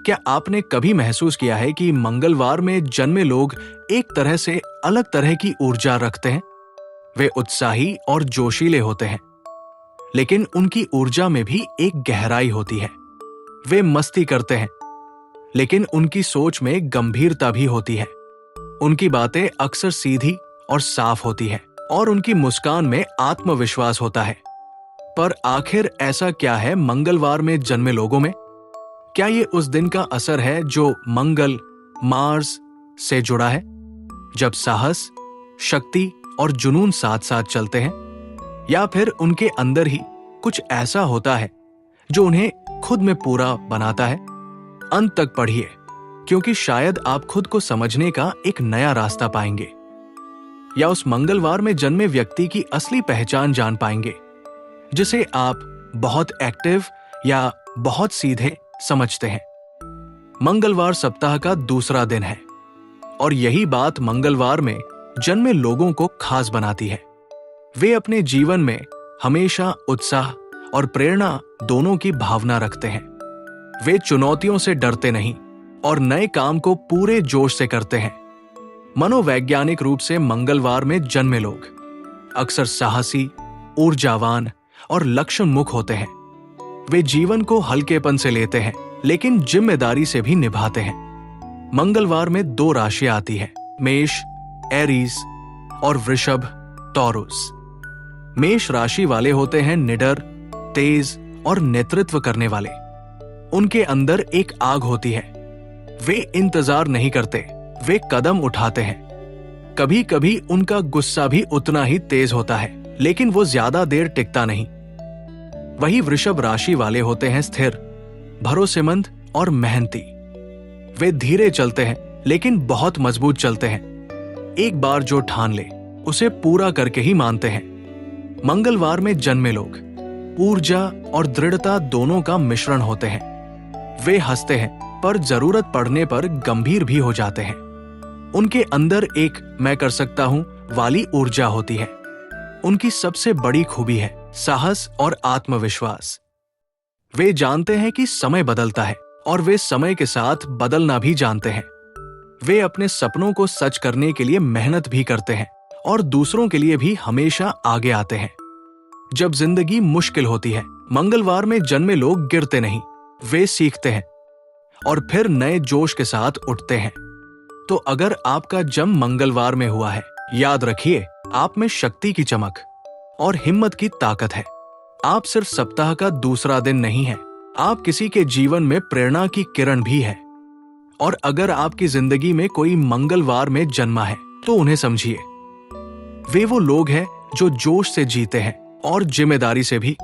क्या आपने कभी महसूस किया है कि मंगलवार में जन्मे लोग एक तरह से अलग तरह की ऊर्जा रखते हैं? वे उत्साही और जोशीले होते हैं, लेकिन उनकी ऊर्जा में भी एक गहराई होती है। वे मस्ती करते हैं, लेकिन उनकी सोच में गंभीरता भी होती है। उनकी बातें अक्सर सीधी और साफ होती है और उनकी मुस्कान में आत्मविश्वास होता है। पर आखिर ऐसा क्या है मंगलवार में जन्मे लोगों में? क्या ये उस दिन का असर है जो मंगल, मार्स से जुड़ा है, जब साहस, शक्ति और जुनून साथ साथ चलते हैं? या फिर उनके अंदर ही कुछ ऐसा होता है जो उन्हें खुद में पूरा बनाता है? अंत तक पढ़िए, क्योंकि शायद आप खुद को समझने का एक नया रास्ता पाएंगे, या उस मंगलवार में जन्मे व्यक्ति की असली पहचान जान पाएंगे, जिसे आप बहुत एक्टिव या बहुत सीधे समझते हैं। मंगलवार सप्ताह का दूसरा दिन है, और यही बात मंगलवार में जन्मे लोगों को खास बनाती है। वे अपने जीवन में हमेशा उत्साह और प्रेरणा दोनों की भावना रखते हैं। वे चुनौतियों से डरते नहीं और नए काम को पूरे जोश से करते हैं। मनोवैज्ञानिक रूप से मंगलवार में जन्मे लोग अक्सर साहसी, ऊर्जावान और लक्ष्योन्मुख होते हैं। वे जीवन को हल्केपन से लेते हैं, लेकिन जिम्मेदारी से भी निभाते हैं। मंगलवार में 2 राशियां आती हैं, मेष, एरीज और वृषभ, टॉरस। मेष राशि वाले होते हैं निडर, तेज और नेतृत्व करने वाले। उनके अंदर एक आग होती है। वे इंतजार नहीं करते, वे कदम उठाते हैं। कभी कभी उनका गुस्सा भी उतना ही तेज होता है, लेकिन वो ज्यादा देर टिकता नहीं। वही वृषभ राशि वाले होते हैं स्थिर, भरोसेमंद और मेहनती। वे धीरे चलते हैं, लेकिन बहुत मजबूत चलते हैं। एक बार जो ठान ले उसे पूरा करके ही मानते हैं। मंगलवार में जन्मे लोग ऊर्जा और दृढ़ता दोनों का मिश्रण होते हैं। वे हंसते हैं, पर जरूरत पड़ने पर गंभीर भी हो जाते हैं। उनके अंदर एक मैं कर सकता हूं वाली ऊर्जा होती है। उनकी सबसे बड़ी खूबी है साहस और आत्मविश्वास। वे जानते हैं कि समय बदलता है, और वे समय के साथ बदलना भी जानते हैं। वे अपने सपनों को सच करने के लिए मेहनत भी करते हैं और दूसरों के लिए भी हमेशा आगे आते हैं। जब जिंदगी मुश्किल होती है, मंगलवार में जन्मे लोग गिरते नहीं, वे सीखते हैं और फिर नए जोश के साथ उठते हैं। तो अगर आपका जन्म मंगलवार में हुआ है, याद रखिए, आप में शक्ति की चमक और हिम्मत की ताकत है। आप सिर्फ सप्ताह का दूसरा दिन नहीं है, आप किसी के जीवन में प्रेरणा की किरण भी है। और अगर आपकी जिंदगी में कोई मंगलवार में जन्मा है, तो उन्हें समझिए। वे वो लोग हैं जो जोश से जीते हैं और जिम्मेदारी से भी।